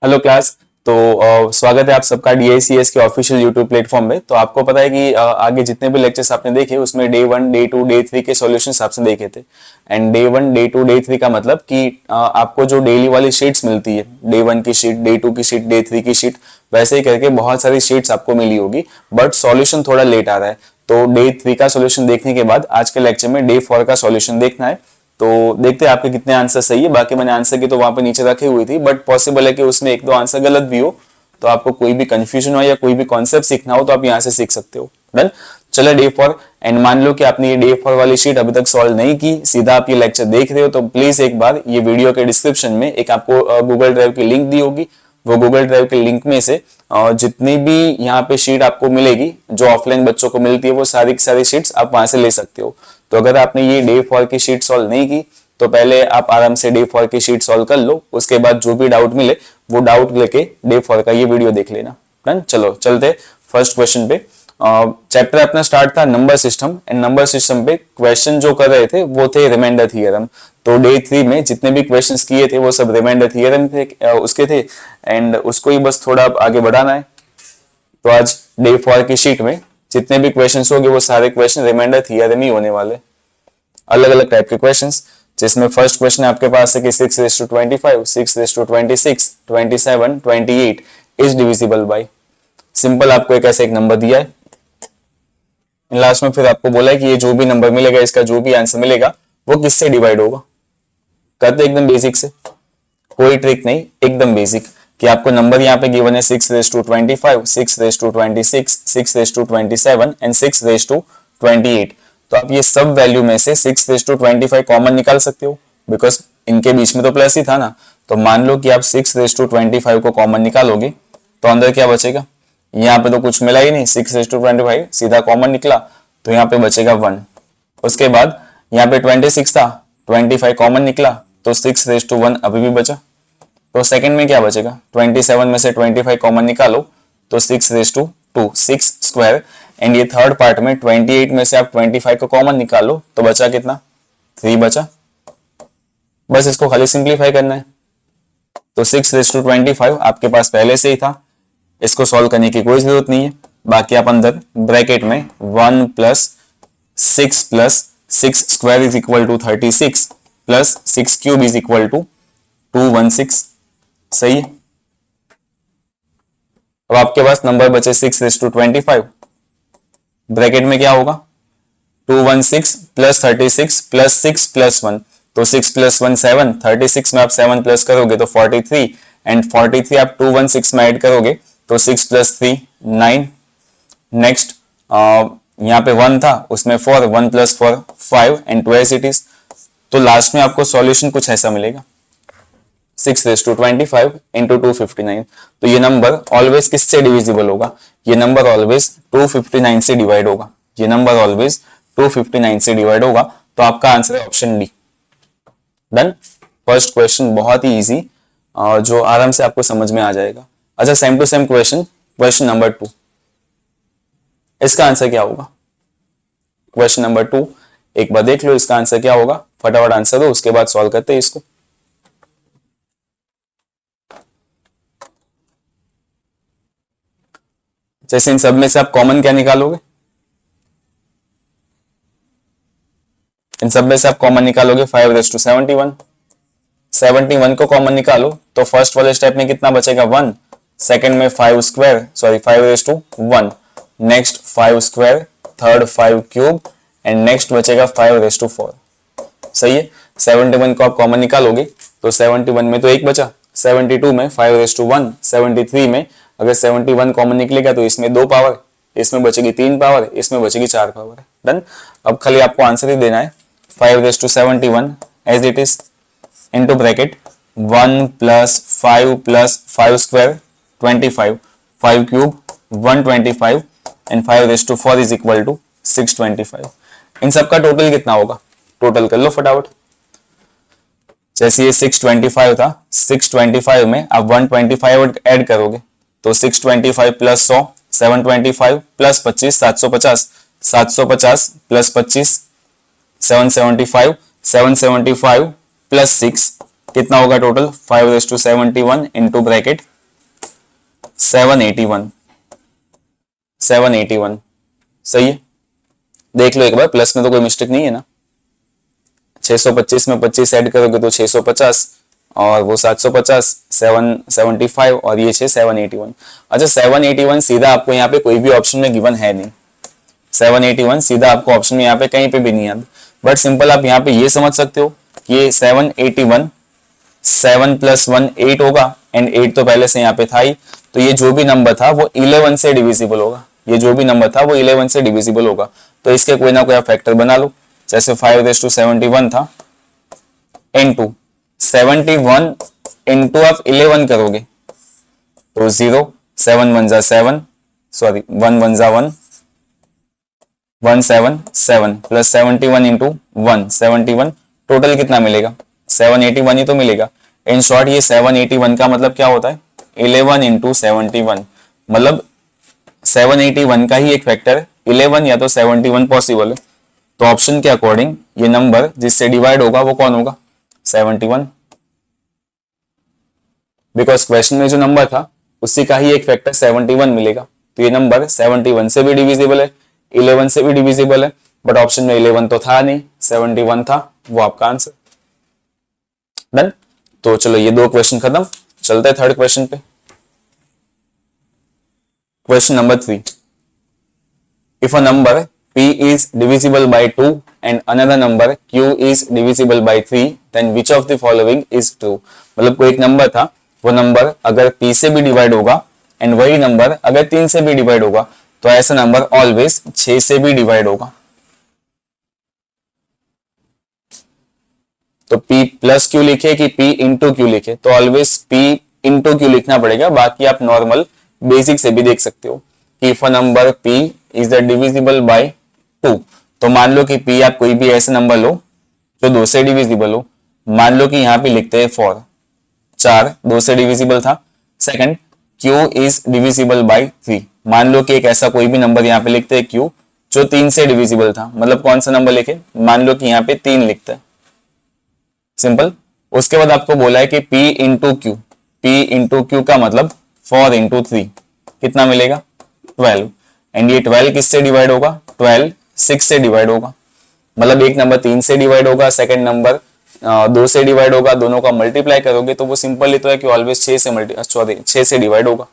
Hello class. तो स्वागत है आप सबका DICS के ऑफिशियल यूट्यूब प्लेटफॉर्म में। तो आपको पता है कि आगे जितने भी लेक्चर्स आपने देखे उसमें डे 1 डे 2 डे 3 के सॉल्यूशंस आपसे देखे थे। एंड डे 1 डे 2 डे 3 का मतलब कि आपको जो डेली वाली शीट्स मिलती है, डे 1 की शीट, डे 2 की शीट, डे 3 की शीट, वैसे ही करके बहुत सारी शीट्स आपको मिली होगी, बट सॉल्यूशन थोड़ा लेट आ रहा है। तो डे 3 का सॉल्यूशन देखने के बाद आज के लेक्चर में डे 4 का सॉल्यूशन देखना है। तो देखते हैं आपके कितने आंसर सही है। बाकी मैंने आंसर की तो वहां पे नीचे रखी हुई थी, बट पॉसिबल है कि उसमें एक दो आंसर गलत भी हो। तो आपको कोई भी कंफ्यूजन हो या कोई भी कॉन्सेप्ट सीखना हो तो आप यहाँ से सीख सकते हो। डन। चलो डे 4। एंड मान लो कि आपने ये डे 4 वाली शीट अभी तक सॉल्व नहीं की, सीधा आप ये लेक्चर देख रहे हो, तो प्लीज एक बार ये वीडियो के डिस्क्रिप्शन में एक आपको गूगल ड्राइव की लिंक दी होगी। वो गूगल ड्राइव के लिंक में से जितनी भी यहाँ पे शीट आपको मिलेगी जो ऑफलाइन बच्चों को मिलती है, वो सारी की सारी शीट्स आप वहां से ले सकते हो। तो अगर आपने ये डे 4 की शीट सॉल्व नहीं की तो पहले आप आराम से डे 4 की शीट सॉल्व कर लो, उसके बाद जो भी डाउट मिले वो डाउट लेके डे 4 का ये वीडियो देख लेना। डन। चलो चलते फर्स्ट क्वेश्चन पे। चैप्टर अपना स्टार्ट था number system, and number system पे क्वेश्चन जो कर रहे थे वो थे रिमाइंडर थ्योरम। तो डे 3 में जितने भी क्वेश्चंस किए थे वो सब रिमाइंडर थ्योरम थे, उसके थे, एंड उसको ही बस थोड़ा आगे बढ़ाना है। तो आज डे 4 की शीट में जितने भी क्वेश्चंस होंगे वो सारे क्वेश्चन रिमाइंडर थ्योरम ही होने वाले, अलग अलग टाइप के क्वेश्चंस। जिसमें फर्स्ट क्वेश्चन आपके पास है कि 6 raised to 25, 6 raised to 26, 27, 28 is divisible by. Simple आपको एक ऐसे एक नंबर दिया है, लास्ट में फिर आपको बोला है कि ये जो भी नंबर मिलेगा, इसका जो भी आंसर मिलेगा वो किससे डिवाइड होगा। करते एकदम बेसिक से, कोई ट्रिक नहीं, एकदम बेसिक। कि आपको नंबर यहाँ पे गिवन है 6 raised to 25, 6 raised to 26, 6 raised to 27 and 6 raised to 28। तो आप ये सब वैल्यू में से 6 raised to 25 कॉमन निकाल सकते हो, बिकॉज इनके बीच में तो प्लस ही था ना। तो मान लो कि आप 6 raised to 25 को कॉमन निकालोगे तो अंदर क्या बचेगा, यहाँ पे तो कुछ मिला ही नहीं, 6 raised to 25 सीधा कॉमन निकला तो यहाँ पे बचेगा 1। उसके बाद यहाँ पे 26 था, 25 कॉमन निकला तो 6 raised to 1 अभी भी बचा। तो सेकंड में क्या बचेगा, 27 में से 25 कॉमन निकालो तो 6 raised to 2, 6 स्क्वायर। एंड ये थर्ड पार्ट में 28 में से आप 25 को कॉमन निकालो तो बचा कितना, 3 बचा। बस इसको खाली सिंप्लीफाई करना है। तो 6 raised to 25 आपके पास पहले से ही था, इसको सॉल्व करने की कोई जरूरत नहीं है। बाकी आप अंदर ब्रैकेट में 1 plus 6 plus 6 square is equal to 36 plus 6 cube is equal to 216। सही है। अब आपके पास नंबर बचे 6 raised to 25, ब्रैकेट में क्या होगा 216 प्लस 36 प्लस 6 प्लस 1। तो 6 प्लस 1 7, 36 में आप 7 प्लस करोगे तो 43, एंड 43 आप 216 में ऐड करोगे तो 6 प्लस 3 9। नेक्स्ट यहाँ पे 1 था, उसमें 4, 1 plus 4 5 and 2 as it is. तो लास्ट में आपको सॉल्यूशन कुछ ऐसा मिलेगा, 6 raised to 25 into 259। तो ये नंबर ऑलवेज किससे डिविजिबल होगा, ये नंबर ऑलवेज 259 से डिवाइड होगा, ये नंबर ऑलवेज 259 से डिवाइड होगा। तो आपका आंसर है option D. Done. First question बहुत ही इजी, जो आराम से आपको समझ में आ जाएगा। अच्छा, same to same question, question number 2, इसका आंसर क्या होगा। क्वेश्चन नंबर 2 एक बार देख लो, इसका आंसर क्या होगा, फटाफट आंसर दो, उसके बाद सॉल्व करते हैं इसको। जैसे इन सब में से आप कॉमन क्या निकालोगे, इन सब में से आप कॉमन निकालोगे 5 raised to 71, 71 को कॉमन निकालो तो फर्स्ट वाले स्टेप में कितना बचेगा 1, सेकंड में 5 square, sorry 5 raised to 1, next 5 square, third 5 cube, and next बचेगा 5 raised to 4। सही है। 71 को आप कॉमन निकालोगे तो 71 में तो एक बचा, 72 में 5 raised to 1, 73 में अगर 71 कॉमन निकलेगा तो इसमें 2 पावर, इसमें बचेगी 3 पावर, इसमें बचेगी 4 पावर। डन। अब खाली आपको आंसर ही देना है, 5 raised to 71 as it is into bracket 1 plus 5 square 25, 5 cube 125 and 5 raised to 4 is equal to 625। इन सबका टोटल कितना होगा, टोटल कर लो फटाफट। जैसे ये 625 था, 625 में आप 125 ऐड करोगे तो 625 प्लस 100 725 प्लस 25 750, 750 प्लस 25 775, 775 प्लस 6 कितना होगा total 5 raised to 71 into bracket 781 781 सही है। देख लो एक बार, प्लस में तो कोई मिस्टेक नहीं है ना। 625 में 25 ऐड करोगे तो 650 और वो 750, 775 और ये 781। अच्छा 781 सीधा आपको यहाँ पे कोई भी ऑप्शन में गिवन है नहीं। 781 सीधा आपको ऑप्शन में यहाँ पे कहीं पे भी नहीं है, बट सिंपल आप यहाँ पे ये समझ सकते हो कि ये 781 7 + 1 8 होगा एंड 8 तो पहले से यहाँ पे था ही, तो ये जो भी नंबर था वो 11 से डिविजिबल होगा। ये जो भी नंबर था वो 11 से डिविजिबल होगा, तो इसके कोई ना कोई आप फैक्टर बना लो। जैसे 5⁻71 था इनटू 71 इंटू आप 11 करोगे तो 0, 7 1 जा 7, सॉरी 1 1 जा 1, 177 प्लस 71 इंटू 1 71, टोटल कितना मिलेगा 781 ही तो मिलेगा। इन शॉर्ट ये 781 का मतलब क्या होता है 11 इंटू 71, मतलब 781 का ही एक फैक्टर 11 या तो 71 पॉसिबल है। तो ऑप्शन के अकॉर्डिंग ये नंबर जिससे डिवाइड होगा वो कौन होगा 71, बिकॉज क्वेश्चन में जो नंबर था उसी का ही एक फैक्टर 71 मिलेगा। तो ये नंबर 71 से भी डिविजिबल है, 11 से भी डिविजिबल है, बट ऑप्शन में 11 तो था नहीं, 71 था, वो आपका आंसर। डन। तो चलो ये दो क्वेश्चन खत्म, चलते हैं थर्ड क्वेश्चन पे। Question number 3, if a number p is divisible by 2 and another number q is divisible by 3 then which of the following is true। मतलब कोई एक नंबर था, वो नंबर अगर p से भी डिवाइड होगा एंड वही नंबर अगर 3 से भी डिवाइड होगा तो ऐसा नंबर ऑलवेज 6 से भी डिवाइड होगा। तो p प्लस क्यू लिखे कि p इंटू क्यू लिखे, तो ऑलवेज p इंटू क्यू लिखना पड़ेगा। बाकी आप नॉर्मल बेसिक से भी देख सकते हो कि if a number p is the divisible by 2, तो मान लो कि p आप कोई भी ऐसे नंबर लो जो 2 से डिविजिबल हो। मान लो कि यहाँ पे लिखते हैं 4 2 से डिविजिबल था। Second q is divisible by 3, मान लो कि एक ऐसा कोई भी नंबर यहाँ पे लिखते हैं q जो 3 से डिविजिबल था। मतलब कौन सा नंबर लिखे, मान लो कि यहाँ पे 3 लिखता है, सिंपल। उसके बाद आपको बोला है कि p into Q, p into Q का मतलब 4 इंटू 3 कितना मिलेगा 12, एंड ये 12 किससे डिवाइड होगा 12 6 से डिवाइड होगा। मतलब एक नंबर 3 से डिवाइड होगा, सेकंड नंबर 2 से डिवाइड होगा, दोनों का मल्टीप्लाई करोगे तो वो सिंपल ही तो है कि ऑलवेज 6 से डिवाइड होगा।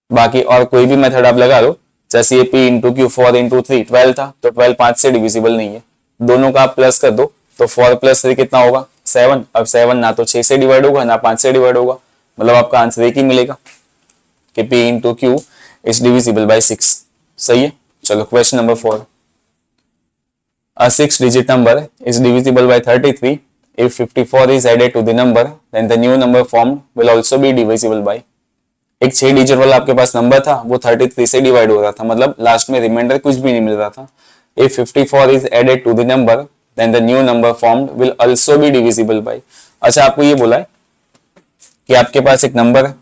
बाकी और कोई भी मेथड आप लगा लो, जैसे ये p इंटू क्यू 4 इंटू 3 12 था, तो 12 5 से डिविजिबल नहीं है, दोनों का आप प्लस कर दो तो 4 + 3 कितना होगा 7। अब 7 ना तो 6 से डिवाइड होगा ना 5 से डिवाइड होगा, मतलब आपका आंसर एक ही मिलेगा कि p into Q is divisible by 6। सही है। चलो question number 4, a 6-digit number is divisible by 33 if 54 is added to the number then the new number formed will also be divisible by। एक 6 digit वाला आपके पास number था, वो 33 से divide हो रहा था, मतलब लास्ट में रिमाइंडर कुछ भी नहीं मिल रहा था। if 54 is added to the number then the new number formed will also be divisible by। अच्छा आपको ये बोला है कि आपके पास एक नंबर है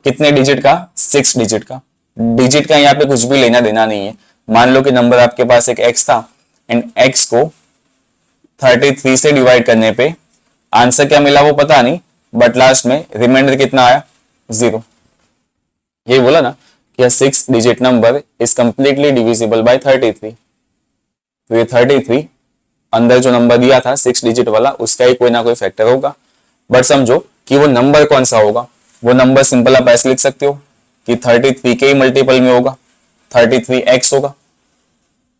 कितने डिजिट का 6 डिजिट का, डिजिट का यहाँ पे कुछ भी लेना देना नहीं है। मान लो कि नंबर आपके पास एक x था एंड x को 33 से डिवाइड करने पे आंसर क्या मिला वो पता नहीं, बट लास्ट में रिमाइंडर कितना आया 0। यही बोला ना कि 6 digit number is completely divisible by 33। तो ये 33 अंदर जो नंबर दिया था 6 डिजिट वाला उसका ही कोई ना कोई फैक्टर होगा, बट समझो कि वो नंबर कौन सा होगा। वो नंबर सिंपल आप ऐसे लिख सकते हो कि 33 के ही मल्टीपल में होगा, 33x होगा,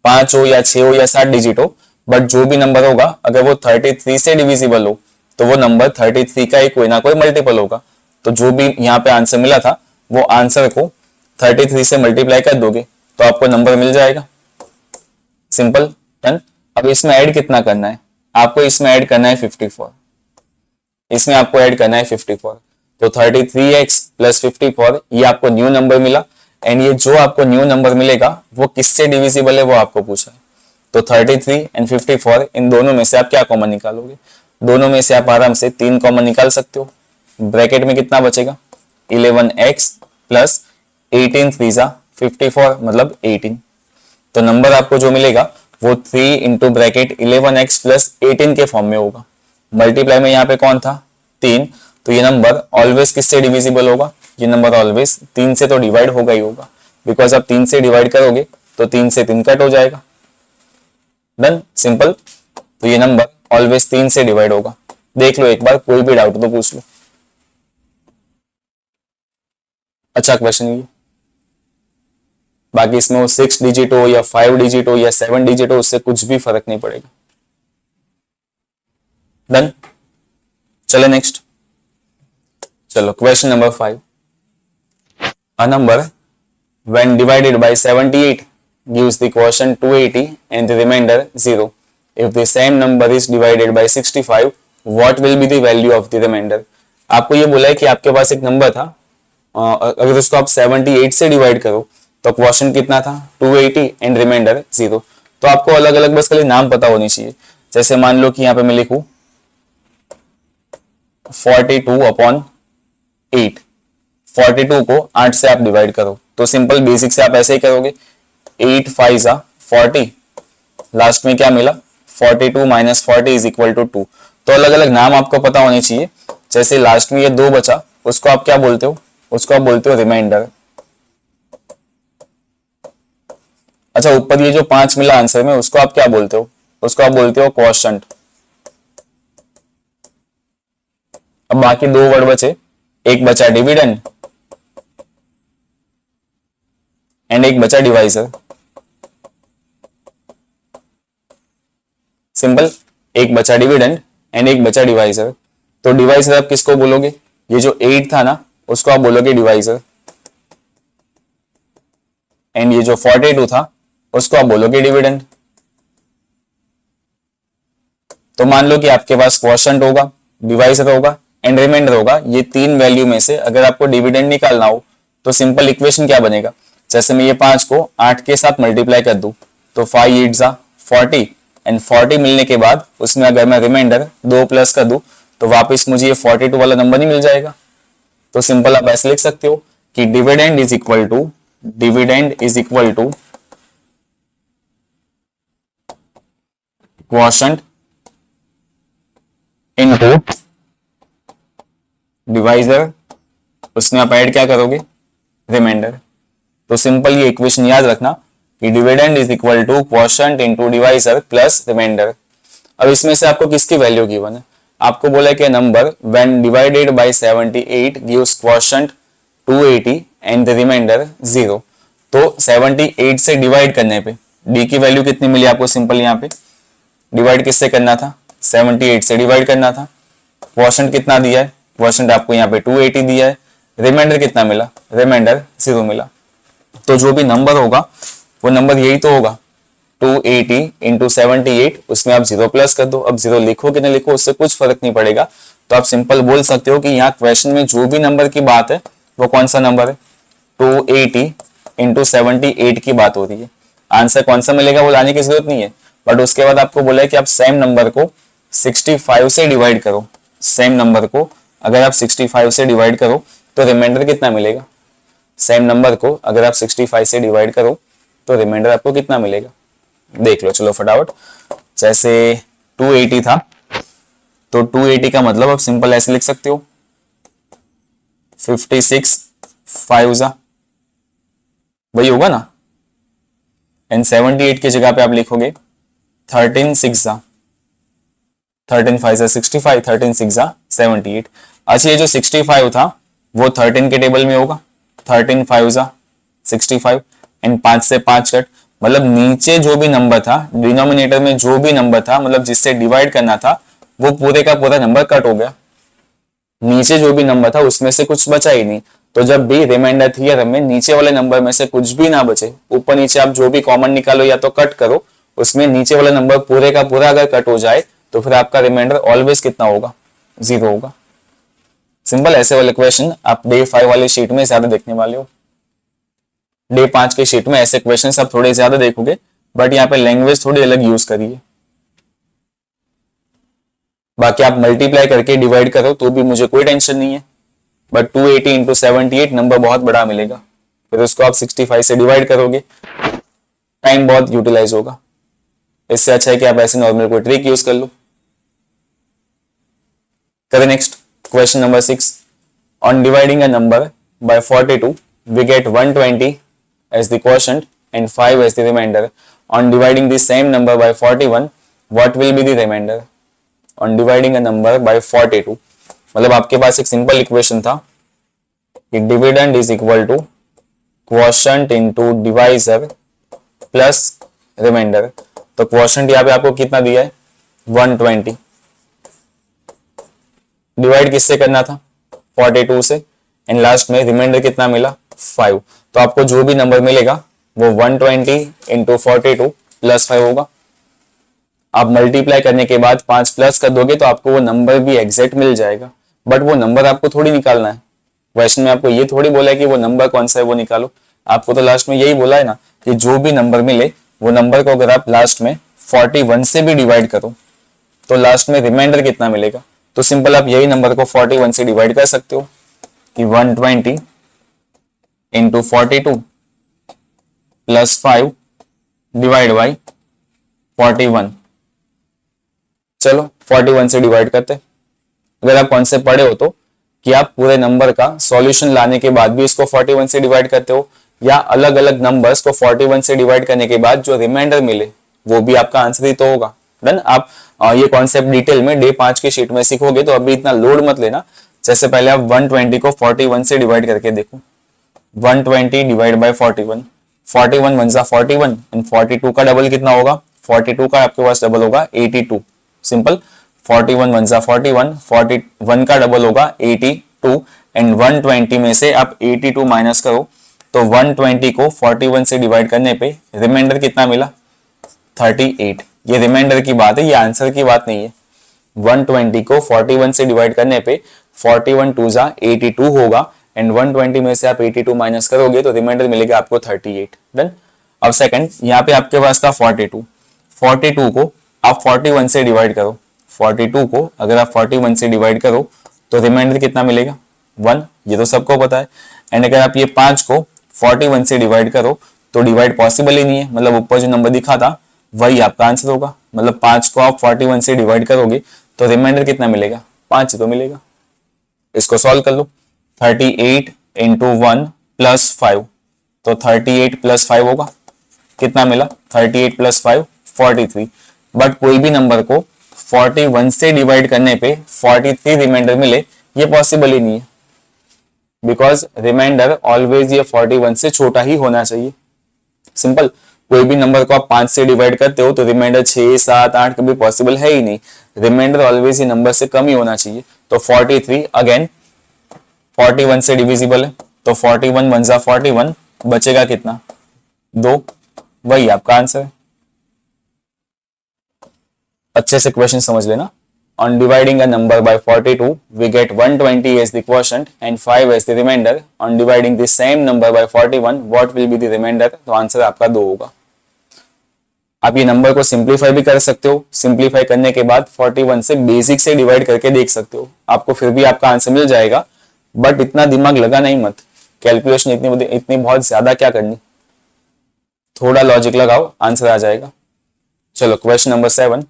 5 हो या 6 हो या 7 डिजिट हो, बट जो भी नंबर होगा अगर वो 33 से डिविजिबल हो तो वो नंबर 33 का ही कोई ना कोई मल्टीपल होगा। तो जो भी यहाँ पे आंसर मिला था वो आंसर को 33 से मल्टीप्लाई कर दोगे तो आपको नंबर मिल जाएगा, सिंपल डन। अब इसमें ऐड कितना करना है, आपको इसमें ऐड करना है 54, इसमें आपको ऐड करना है 54। तो 33x प्लस 54 ये आपको न्यू नंबर मिला, एंड ये जो आपको न्यू नंबर मिलेगा वो किससे डिविजिबल है वो आपको पूछा है। तो 33 एंड 54 इन दोनों में से आप क्या कॉमन निकालोगे, दोनों में से आप आराम से 3 कॉमन निकाल सकते हो। ब्रैकेट में कितना बचेगा 11x प्लस 18 3 जा 54 मतलब 18। तो नंबर आपको जो मिलेगा वो 3 इंटू ब्रैकेट 11x प्लस 18 के फॉर्म में होगा। मल्टीप्लाई में यहाँ पे कौन था 3, तो ये नंबर ऑलवेज किससे डिविजिबल होगा, ये नंबर ऑलवेज 3 से तो डिवाइड होगा ही होगा, बिकॉज आप 3 से डिवाइड करोगे तो 3 से 3 कट हो जाएगा। Done, simple. तो ये नंबर ऑलवेज 3 से डिवाइड होगा। देख लो एक बार, कोई भी डाउट तो पूछ लो। अच्छा क्वेश्चन ये, बाकी इसमें वो 6 डिजिट हो या 5 डिजिट हो या 7 डिजिट हो, उससे कुछ भी फर्क नहीं पड़ेगा। डन, चलो नेक्स्ट। चलो question number 5। A number when divided by 78 gives the quotient 280 and the remainder 0. If the same number is divided by 65, what will be the value of the remainder? आपको ये बोला है कि आपके पास एक नंबर था, अगर उसको आप 78 से डिवाइड करो तो क्वोशंट कितना था 280 एंड रिमाइंडर 0। तो आपको अलग अलग बस खाली नाम पता होनी चाहिए। जैसे मान लो कि यहाँ पे मैं लिखूं 42/8, 42 को 8 से आप डिवाइड करो तो सिंपल बेसिक से आप ऐसे ही करोगे, 8 5 जा 40, लास्ट में क्या मिला 42 माइनस 40 इज इक्वल टू 2। तो अलग अलग नाम आपको पता होने चाहिए। जैसे लास्ट में ये 2 बचा, उसको आप क्या बोलते हो, उसको आप बोलते हो रिमाइंडर। अच्छा, ऊपर ये जो 5 मिला आंसर में, उसको आप क्या बोलते हो, उसको आप बोलते हो क्वोशंट। अब बाकी 2 वर्ड बचे, एक बचा डिविडेंड एंड एक बचा डिवाइजर। सिंपल, एक बचा डिविडेंड एंड एक बचा डिवाइजर। तो डिवाइजर आप किसको बोलोगे, ये जो 8 था ना उसको आप बोलोगे डिवाइजर, एंड ये जो 42 था उसको आप बोलोगे डिविडेंड। तो मान लो कि आपके पास क्वोशंट होगा, डिवाइजर होगा एंड रिमाइंडर होगा। ये 3 वैल्यू में से अगर आपको डिविडेंड निकालना हो तो सिंपल इक्वेशन क्या बनेगा, जैसे मैं ये 5 को 8 के साथ मल्टीप्लाई कर दूं तो 5 8 जा 40 एंड 40 मिलने के बाद उसमें अगर मैं रिमाइंडर 2 प्लस कर दूं तो वापस मुझे ये 42 वाला नंबर नहीं मिल जाएगा। तो सिंपल आप ऐसे लिख सकते हो कि dividend is equal to quotient into divisor, उसमें आप ऐड क्या करोगे रिमाइंडर। तो सिंपल ये इक्वेशन याद रखना कि dividend is equal to quotient into divisor plus remainder. अब इसमें से आपको किसकी वैल्यू गिवन है, आपको बोला है कि number when divided by 78 gives quotient 280 and the remainder 0। तो 78 से डिवाइड करने पे डी की वैल्यू कितनी मिली आपको, सिंपल यहाँ पे डिवाइड किससे करना था 78 से डिवाइड करना था। क्वोशंट कितना दिया है, क्वोशंट आपको यहाँ पे 280 दिया है, रिमाइंडर कितना मिला, रिमाइंडर 0 मिला। तो जो भी नंबर होगा वो नंबर यही तो होगा 280 इंटू 78, उसमें आप 0 प्लस कर दो। अब 0 लिखो कि नहीं लिखो उससे कुछ फर्क नहीं पड़ेगा। तो आप सिंपल बोल सकते हो कि यहाँ क्वेश्चन में जो भी नंबर की बात है वो कौन सा नंबर है, 280 इंटू 78 की बात हो रही है। आंसर कौन सा मिलेगा वो लाने की जरूरत नहीं है, बट उसके बाद आपको बोला है कि आप सेम नंबर को 65 से डिवाइड करो। सेम नंबर को अगर आप 65 से डिवाइड करो तो रिमाइंडर कितना मिलेगा, सेम नंबर को अगर आप 65 से डिवाइड करो तो रिमाइंडर आपको कितना मिलेगा, देख लो चलो फटाफट। जैसे 280 था तो 280 का मतलब आप सिंपल ऐसे लिख सकते हो 56 5 जा, वही होगा ना। एंड 78 की जगह पे आप लिखोगे 13 6 जा, 13 5 जा 65, 13 6 जा 78। अच्छा, ये जो 65 था वो 13 के टेबल में होगा, 13 5 जा 65 एंड 5 से 5 कट, मतलब नीचे जो भी नंबर था डिनोमिनेटर में जो भी नंबर था मतलब जिससे डिवाइड करना था वो पूरे का पूरा नंबर कट हो गया। नीचे जो भी नंबर था उसमें से कुछ बचा ही नहीं। तो जब भी रिमाइंडर थियरम में नीचे वाले नंबर में से कुछ भी ना बचे, ऊपर नीचे आप जो भी कॉमन निकालो या तो कट करो, उसमें नीचे वाला नंबर पूरे का पूरा अगर कट हो जाए तो फिर आपका रिमाइंडर ऑलवेज कितना होगा, 0 होगा। सिंपल ऐसे वाले क्वेश्चन आप डे 5 वाली शीट में ज्यादा देखने वाले हो। डे 5 के शीट में ऐसे क्वेश्चन आप थोड़े ज्यादा देखोगे, बट यहाँ पे लैंग्वेज थोड़ी अलग यूज करिए। बाकी आप मल्टीप्लाई करके डिवाइड करो तो भी मुझे कोई टेंशन नहीं है, बट 280 इंटू 78 नंबर बहुत बड़ा मिलेगा, फिर उसको आप 65 से डिवाइड करोगे, टाइम बहुत यूटिलाइज होगा। इससे अच्छा है कि आप ऐसे नॉर्मल कोई ट्रिक यूज कर लो। करें next. Question number 6, on dividing a number by 42 we get 120 as the quotient and 5 as the remainder. On dividing the same number by 41 what will be the remainder? On dividing a number by 42, मतलब आपके पास एक simple equation था कि dividend is equal to quotient into divisor plus remainder. तो quotient यहाँ पे आपको कितना दिया है 120, डिवाइड किससे करना था 42 से, एंड लास्ट में रिमाइंडर कितना मिला 5। तो आपको जो भी नंबर मिलेगा वो 120 इंटू 42 प्लस 5 होगा। आप मल्टीप्लाई करने के बाद 5 प्लस कर दोगे तो आपको वो नंबर भी एग्जैक्ट मिल जाएगा, बट वो नंबर आपको थोड़ी निकालना है। क्वेश्चन में आपको ये थोड़ी बोला है कि वो नंबर कौन सा है वो निकालो, आपको तो लास्ट में यही बोला है ना कि जो भी नंबर मिले वो नंबर को अगर आप लास्ट में 41 से भी डिवाइड करो तो लास्ट में रिमाइंडर कितना मिलेगा। तो सिंपल आप यही नंबर को 41 से डिवाइड कर सकते हो कि 120 इंटू 42 प्लस 5 डिवाइड बाई 41। चलो 41 से डिवाइड करते। अगर आप कॉन्सेप्ट पढ़े हो तो कि आप पूरे नंबर का सॉल्यूशन लाने के बाद भी इसको 41 से डिवाइड करते हो, या अलग अलग नंबर्स को 41 से डिवाइड करने के बाद जो रिमाइंडर मिले वो भी आपका आंसर ही तो होगा। डन। आप ये कॉन्सेप्ट डिटेल में डे 5 की शीट में सीखोगे, तो अभी इतना लोड मत लेना। जैसे पहले आप 120 को 41 से डिवाइड करके देखो, 120 डिवाइड बाय 41, 41 1 41 एंड 42 का डबल कितना होगा 42 का आपके पास डबल होगा 82। सिंपल 41 1 41, 41 का डबल होगा 82 एंड 120 में से आप 82 माइनस करो तो 120 को 41 से डिवाइड करने पे रिमाइंडर कितना मिला 38। ये रिमाइंडर की बात है, ये आंसर की बात नहीं है। 120 को 41 से डिवाइड करने पे 41 2 जा 82 होगा एंड 120 में से आप 82 माइनस करोगे तो रिमाइंडर मिलेगा आपको 38। डन। अब सेकंड, यहाँ पे आपके पास था 42, 42 को आप 41 से डिवाइड करो, 42 को अगर आप 41 से डिवाइड करो तो रिमाइंडर कितना मिलेगा 1, ये तो सबको पता है। एंड अगर आप ये 5 को 41 से डिवाइड करो तो डिवाइड पॉसिबल ही नहीं है, मतलब ऊपर जो नंबर दिखा था वही आपका आंसर होगा। मतलब 5 को आप 41 से डिवाइड करोगे तो रिमाइंडर कितना मिलेगा 5 तो मिलेगा। इसको सॉल्व कर लो, 38 इंटू 1 प्लस 5, तो 38 प्लस 5 होगा, कितना मिला 38 प्लस 5 43। बट कोई भी नंबर को 41 से डिवाइड करने पे 43 रिमाइंडर मिले ये पॉसिबल ही नहीं है, बिकॉज रिमाइंडर ऑलवेज ये 41 से छोटा ही होना चाहिए। सिंपल, कोई भी नंबर को आप 5 से डिवाइड करते हो तो रिमाइंडर 6 7 8 कभी पॉसिबल है ही नहीं, रिमाइंडर ऑलवेज ये नंबर से कम ही होना चाहिए। तो 43 अगेन 41 से डिविजिबल है, तो 41 1 जा 41, बचेगा कितना 2, वही आपका आंसर है। अच्छे से क्वेश्चन समझ लेना। On dividing a number by 42, we get 120 as the quotient and 5 as the remainder. On dividing the same number by 41, what will be the remainder? तो आंसर आपका 2 होगा। आप ये नंबर को सिंप्लीफाई भी कर सकते हो, सिंप्लीफाई करने के बाद 41 से बेसिक से डिवाइड करके देख सकते हो, आपको फिर भी आपका आंसर मिल जाएगा। बट इतना दिमाग लगा नहीं मत, कैलकुलेशन इतनी बहुत ज्यादा क्या करनी, थोड़ा लॉजिक लगाओ आंसर आ जाएगा। चलो question number 7,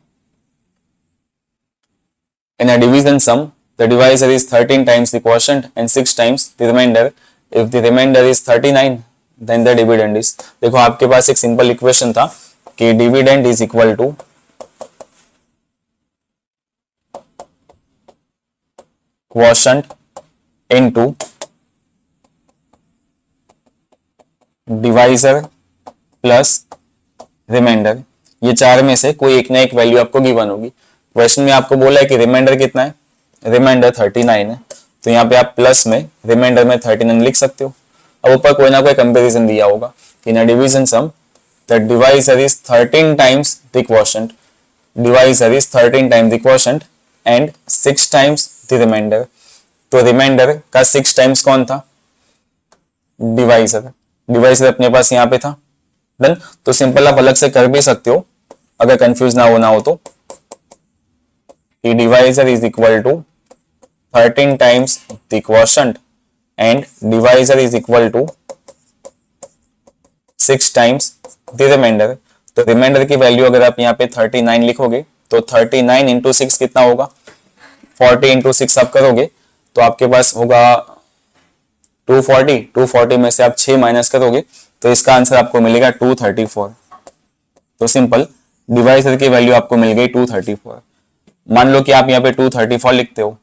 in a division sum the divisor is 13 times the quotient and 6 times the remainder. If the remainder is 39 then the dividend is। देखो आपके पास एक सिंपल इक्वेशन था कि dividend is equal to quotient into divisor plus remainder. ये चार में से कोई एक ना एक वैल्यू आपको गिवन होगी। क्वेश्चन में आपको बोला है कि रिमाइंडर कितना है, रिमाइंडर 39 है, तो यहाँ पे आप प्लस में रिमाइंडर में 39 लिख सकते हो। अब ऊपर कोई ना कोई कंपैरिजन दिया होगा कि in a division sum the divisor is 13 times the quotient, divisor is 13 times the quotient and 6 times the remainder. तो रिमाइंडर का 6 टाइम्स कौन था, डिवाइजर। डिवाइजर अपने पास यहाँ पे था। डन। तो सिंपल आप अलग से कर भी सकते हो अगर कंफ्यूज ना होना हो तो, divisor is equal to 13 times the quotient and divisor is equal to 6 times the remainder। तो रिमाइंडर की वैल्यू अगर आप यहाँ पे 39 लिखोगे तो 39 इंटू 6 कितना होगा, 40 इंटू 6 आप करोगे तो आपके पास होगा 240, 240 में से आप 6 माइनस करोगे तो इसका आंसर आपको मिलेगा 234। तो सिंपल डिवाइजर की वैल्यू आपको मिल गई 234। मान लो कि आप यहाँ पे 234 लिखते हो,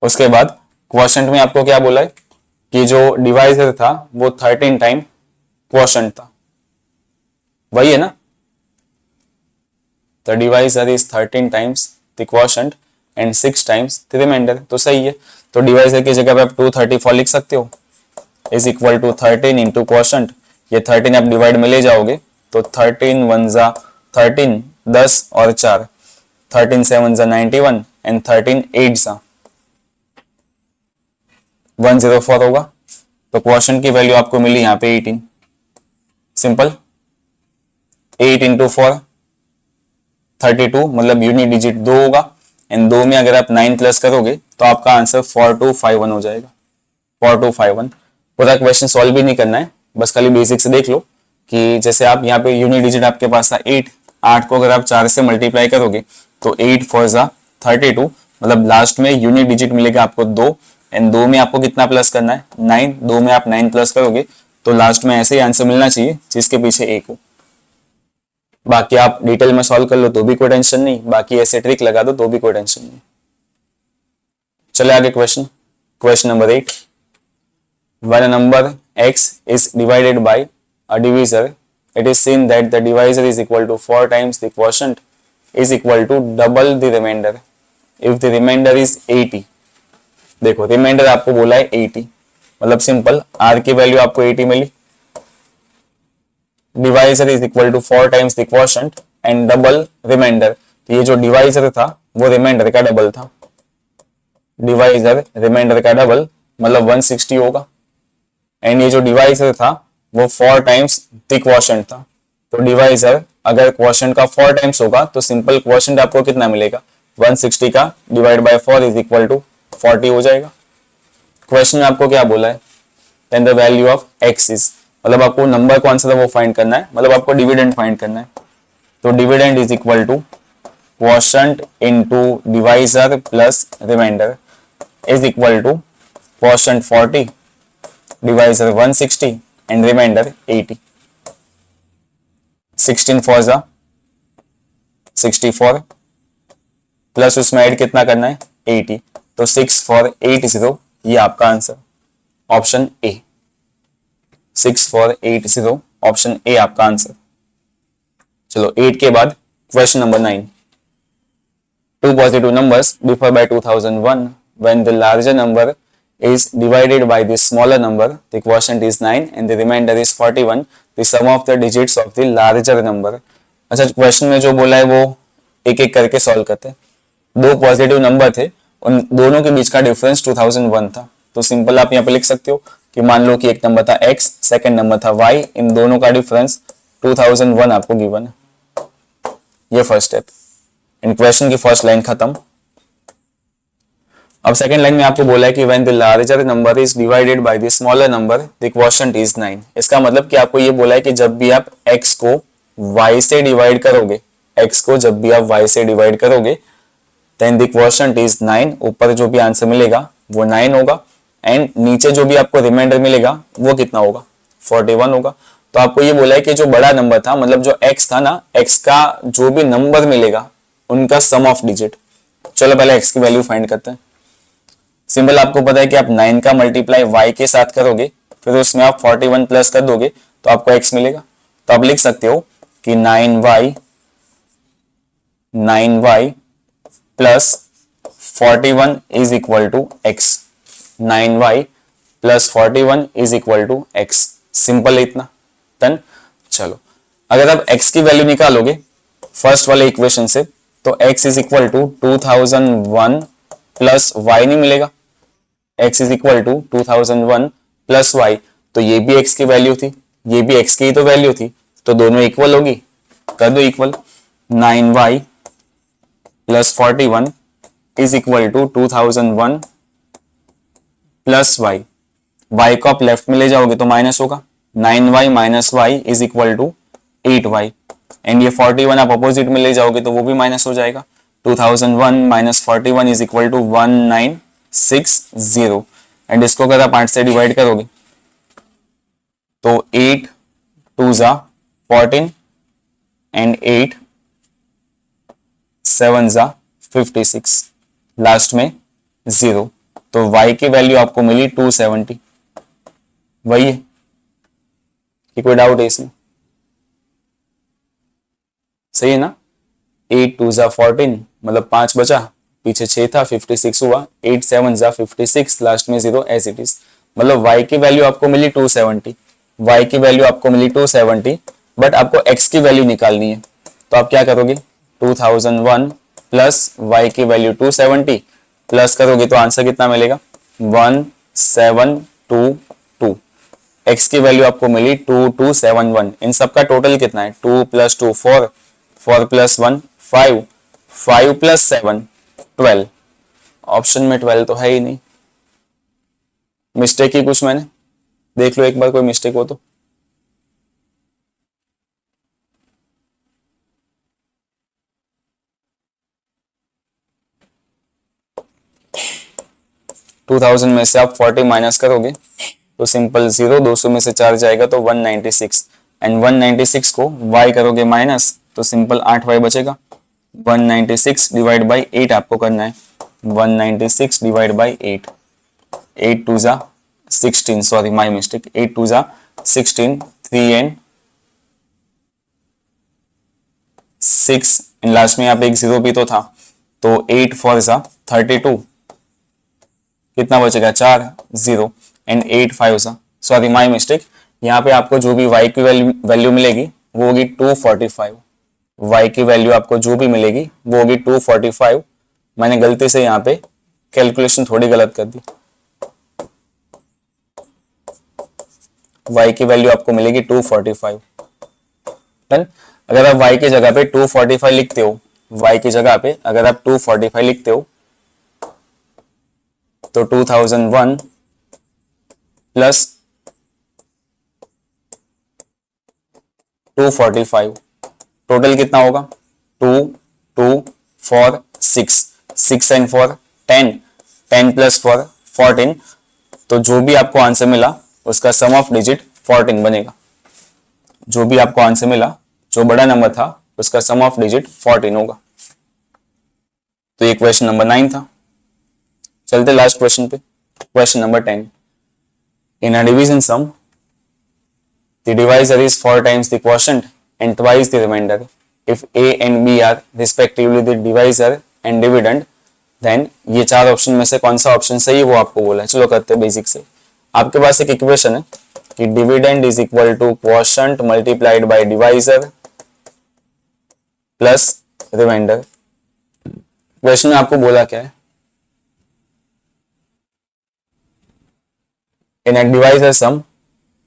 उसके बाद क्वोशंट में आपको क्या बोला है कि जो डिवाइजर था वो 13 टाइम क्वोशंट था, वही है ना। The divisor is 13 times the quotient and 6 times the remainder, तो सही है। तो डिवाइजर की जगह पे आप 234 लिख सकते हो, is equal to 13 into quotient. ये 13 आप डिवाइड में ले जाओगे तो 13 1 जा 13, 10 और 4, 13 7 जा 91 एंड 13 8 जा 104 होगा। तो क्वोशंट की वैल्यू आपको मिली यहाँ पे 18। सिंपल 8 इंटू 4 32, मतलब यूनिट डिजिट 2 होगा एंड 2 में अगर आप 9 प्लस करोगे तो आपका आंसर 4251 हो जाएगा। 4251। पूरा क्वेश्चन सॉल्व भी नहीं करना है, बस खाली बेसिक से देख लो कि जैसे आप यहाँ पे यूनिट डिजिट आपके पास था 8, 8 को अगर आप 4 से मल्टीप्लाई करोगे तो 8 4 जा 32, मतलब लास्ट में यूनिट डिजिट मिलेगा आपको 2 एंड 2 में आपको कितना प्लस करना है 9, 2 में आप 9 प्लस करोगे तो लास्ट में ऐसे ही आंसर मिलना चाहिए जिसके पीछे 1 हो। बाकी आप डिटेल में सॉल्व कर लो तो भी कोई टेंशन नहीं, बाकी ऐसे ट्रिक लगा दो तो भी कोई टेंशन नहीं। चले आगे question number 8। When a number x is divided by a divisor, it is seen that the divisor is equal to 4 times the quotient is equal to double the remainder if the remainder is 80। देखो reminder आपको बोला है 80, मतलब simple r की value आपको 80 मिली, divisor is equal to 4 times the quotient and double remainder. तो ये जो डिवाइजर था वो रिमाइंडर का डबल था, डिवाइजर रिमाइंडर का डबल मतलब 160 होगा एंड ये जो डिवाइजर था वो 4 टाइम्स द क्वोशंट था। तो डिवाइजर अगर क्वोशंट का 4 टाइम्स होगा तो सिंपल क्वोशंट आपको कितना मिलेगा 160 का divide by 4 is equal to 40 हो जाएगा। क्वेश्चन में आपको क्या बोला है, then the value of x is, मतलब आपको नंबर कौन सा था वो फाइंड करना है, मतलब आपको डिविडेंड फाइंड करना है। तो dividend is equal to quotient into divisor plus remainder is equal to quotient 40 divisor 160 and remainder 80। 16 4 जा 64 प्लस उसमें ऐड कितना करना है 80, तो 6480 ये आपका answer option A, 6480 option A आपका आंसर। चलो 8 के बाद question number 9। Two positive numbers differ by 2001 when the larger number is divided by the smaller number, the quotient is 9 and the remainder is 41, the sum of the digits of the larger number। अच्छा question में जो बोला है वो एक एक करके solve करते हैं। दो पॉजिटिव नंबर थे, उन दोनों के बीच का डिफरेंस 2001 था। तो सिंपल आप यहाँ पे लिख सकते हो कि मान लो कि एक नंबर था x, सेकंड नंबर था y, इन दोनों का डिफरेंस 2001 आपको गिवन है। ये फर्स्ट स्टेप, इन क्वेश्चन की फर्स्ट लाइन खत्म। अब सेकंड लाइन में आपको बोला है कि when the larger number is divided by the smaller number the quotient is 9। इसका मतलब कि आपको ये बोला है कि जब भी आप x को y से डिवाइड करोगे, x को जब भी आप y से डिवाइड करोगे देन द क्वोशंट इज 9, ऊपर जो भी आंसर मिलेगा वो 9 होगा एंड नीचे जो भी आपको रिमाइंडर मिलेगा वो कितना होगा 41 होगा। तो आपको ये बोला है कि जो बड़ा नंबर था, मतलब जो x था ना, x का जो भी नंबर मिलेगा उनका सम ऑफ डिजिट। चलो पहले x की वैल्यू फाइंड करते हैं। सिंपल आपको पता है कि आप 9 का मल्टीप्लाई y के साथ करोगे फिर उसमें आप 41 प्लस कर दोगे तो आपको x मिलेगा। तो आप लिख सकते हो कि 9y plus 41 is equal to x, 9y plus 41 is equal to x। Simple इतना डन। चलो अगर आप x की वैल्यू निकालोगे फर्स्ट वाले इक्वेशन से तो x is equal to 2001 plus y नहीं मिलेगा, x is equal to 2001 plus y, तो ये भी x की वैल्यू थी, ये भी x की ही तो वैल्यू थी, तो दोनों इक्वल होगी, कर दो equal. 9y plus 41 is equal to 2001 plus y, y को आप लेफ्ट में ले जाओगे तो माइनस होगा, 9y minus y is equal to 8y and ये 41 आप अपोजिट में ले जाओगे तो वो भी माइनस हो जाएगा, 2001 minus 41 is equal to 1960 and इसको अगर आप 8 से डिवाइड करोगे तो 8 2 जा 14 एंड 8 7 जा 56, लास्ट में 0, तो y की वैल्यू आपको मिली 270। वही है कि कोई डाउट है इसमें? सही है ना? 8 2 जा 14 मतलब 5 बचा, पीछे 6 था 56 हुआ, 8 7 जा 56, लास्ट में 0 एज इट इज। मतलब y की वैल्यू आपको मिली 270, y की वैल्यू आपको मिली 270, बट आपको x की वैल्यू निकालनी है। तो आप क्या करोगे? 2001 प्लस y की वैल्यू 270 प्लस करोगे तो आंसर कितना मिलेगा? 1722। x की वैल्यू आपको मिली 2271। इन सबका टोटल कितना है? 2 प्लस 2 4, 4 प्लस 1 5, 5 प्लस 7 12। ऑप्शन में 12 तो है ही नहीं। मिस्टेक ही कुछ मैंने, देख लो एक बार कोई मिस्टेक हो तो। टू 2000 में से आप 40 माइनस करोगे तो सिंपल 0, 200 में से 4 जाएगा तो 196 एंड 196 को y करोगे माइनस तो सिंपल 8y बचेगा। 196 डिवाइड बाई 8 आपको करना है। 196 डिवाइड बाई 8, 8 2 जा 16, सॉरी माय मिस्टेक, 8 2 जा 16, 3 एंड 6 एंड लास्ट में यहाँ पे एक 0 भी तो था, तो 8 4 जा 32, कितना बचेगा? 4 0 एंड 8 5 जा, सॉरी माय मिस्टेक, यहाँ पे आपको जो भी y की वैल्यू मिलेगी वो होगी 245। y की वैल्यू आपको जो भी मिलेगी वो होगी 245। मैंने गलती से यहाँ पे कैलकुलेशन थोड़ी गलत कर दी। y की वैल्यू आपको मिलेगी 245। डन। अगर आप y की जगह पे 245 लिखते हो, y की जगह पे अगर आप 245 लिखते हो तो 2001 प्लस 245 टोटल कितना होगा? 2 2 4 6, 6 एंड 4 10, 10 प्लस 4 14, तो जो भी आपको आंसर मिला उसका सम ऑफ डिजिट 14 बनेगा। जो भी आपको आंसर मिला, जो बड़ा नंबर था उसका सम ऑफ डिजिट 14 होगा। तो ये क्वेश्चन नंबर 9 था। चलते लास्ट क्वेश्चन पे, question number 10। In a division sum the divisor is 4 times the quotient and twice the remainder. If a and b are respectively the divisor and dividend, then ये 4 option में से कौन सा option सही है वो आपको बोला है। चलो करते हैं बेसिक से। आपके पास एक इक्वेशन है कि dividend is equal to quotient multiplied by divisor plus remainder. Question में आपको बोला क्या है? In a divisor sum,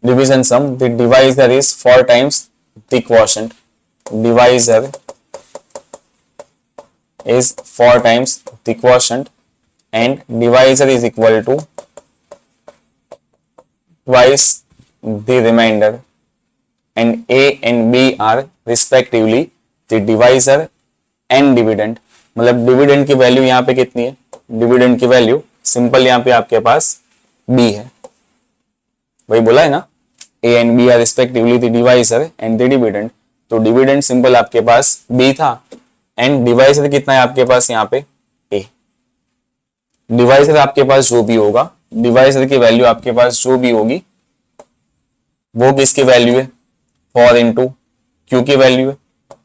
division sum, the divisor is 4 times the quotient. Divisor is 4 times the quotient and divisor is equal to twice the remainder, and a and b are respectively the divisor and dividend. मतलब dividend की value यहाँ पे कितनी है? Dividend की value simple यहाँ पे आपके पास b है, वही बोला है ना, a and b are respectively the divisor and the dividend। तो डिविडेंड सिंपल आपके पास b था एंड डिवाइजर कितना है आपके पास यहाँ पे? a। डिवाइजर आपके पास जो भी होगा, डिवाइजर की वैल्यू आपके पास जो भी होगी वो किसकी वैल्यू है? 4 इंटू क्यू की वैल्यू है।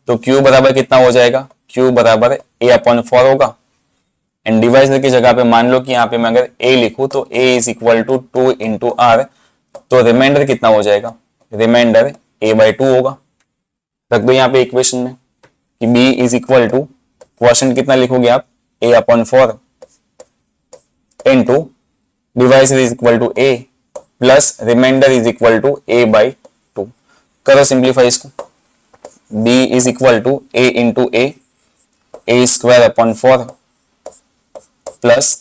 तो q बराबर कितना हो जाएगा? q बराबर a/4 होगा एंड डिवाइजर की जगह पे मान लो कि यहाँ पे मैं अगर a लिखूं तो a is equal to 2 into r, तो रिमाइंडर कितना हो जाएगा? रिमाइंडर a/2 होगा। रख दो यहाँ पे इक्वेशन में कि b is equal to quotient कितना लिखोगे आप? a/4 into divisor is equal to a plus remainder is equal to a/2। करो सिंप्लीफाई इसको। b is equal to a into a square upon 4 plus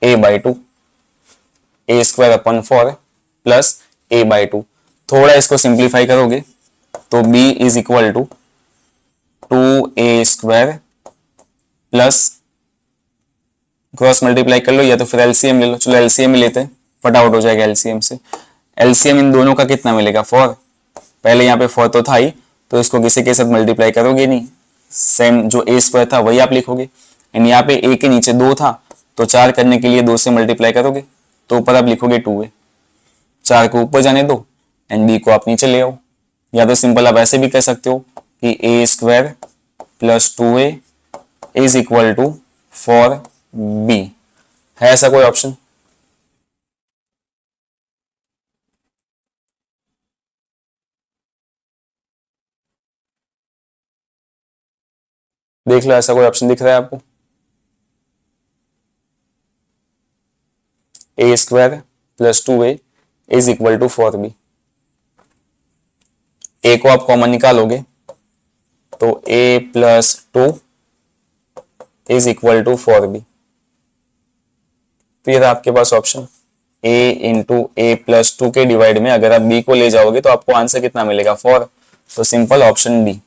a/2, a square upon 4 plus a/2। थोड़ा इसको simplify करोगे तो b is equal to 2a square plus cross multiply कर लो या तो फिर एलसीएम ले लो। चलो एलसीएम ही लेते हैं, फटाफट हो जाएगा एलसीएम से। एलसीएम इन दोनों का कितना मिलेगा 4। पहले यहाँ पे 4 तो था ही, तो इसको किसी के साथ मल्टीप्लाई करोगे नहीं, सेम जो ए स्क्वायर था वही आप लिखोगे। एंड यहाँ पे ए के नीचे 2 था, तो 4 करने के लिए 2 से मल्टीप्लाई करोगे, तो ऊपर आप लिखोगे 2a। 4 को ऊपर जाने दो एंड बी को आप नीचे ले आओ। या तो सिंपल आप ऐसे भी कह सकते हो कि a square plus 2a is equal to 4b। है ऐसा कोई ऑप्शन? देख लो, ऐसा कोई ऑप्शन दिख रहा है आपको? A square plus 2a is equal to 4b। A को आप कॉमन निकालोगे तो a plus 2 is equal to 4b। फिर आपके पास option a into a plus 2 के डिवाइड में अगर आप b को ले जाओगे तो आपको आंसर कितना मिलेगा 4। तो सिंपल ऑप्शन डी,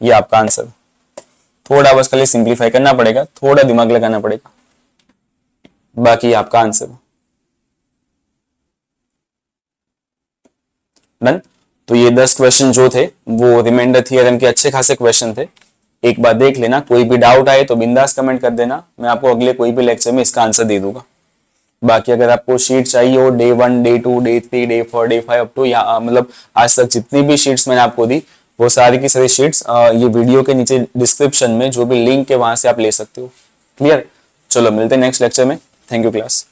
ये आपका आंसर। थोड़ा बस खाली सिंप्लीफाई करना पड़ेगा, थोड़ा दिमाग लगाना पड़ेगा, बाकी आपका आंसर। डन। तो ये 10 क्वेश्चन जो थे वो रिमाइंडर थ्योरम के अच्छे खासे क्वेश्चन थे। एक बार देख लेना, कोई भी डाउट आए तो बिंदास कमेंट कर देना, मैं आपको अगले कोई भी लेक्चर में इसका आंसर दे दूंगा। बाकी अगर आपको शीट चाहिए हो day 1, day 2, day 3, day 4, day 5 up to यहाँ मतलब आज तक जितनी भी शीट्स मैंने आपको दी वो सारी की सारी शीट्स ये वीडियो के नीचे डिस्क्रिप्शन में जो भी लिंक है वहां से आप ले सकते हो। क्लियर? चलो मिलते हैं नेक्स्ट लेक्चर में। Thank you class.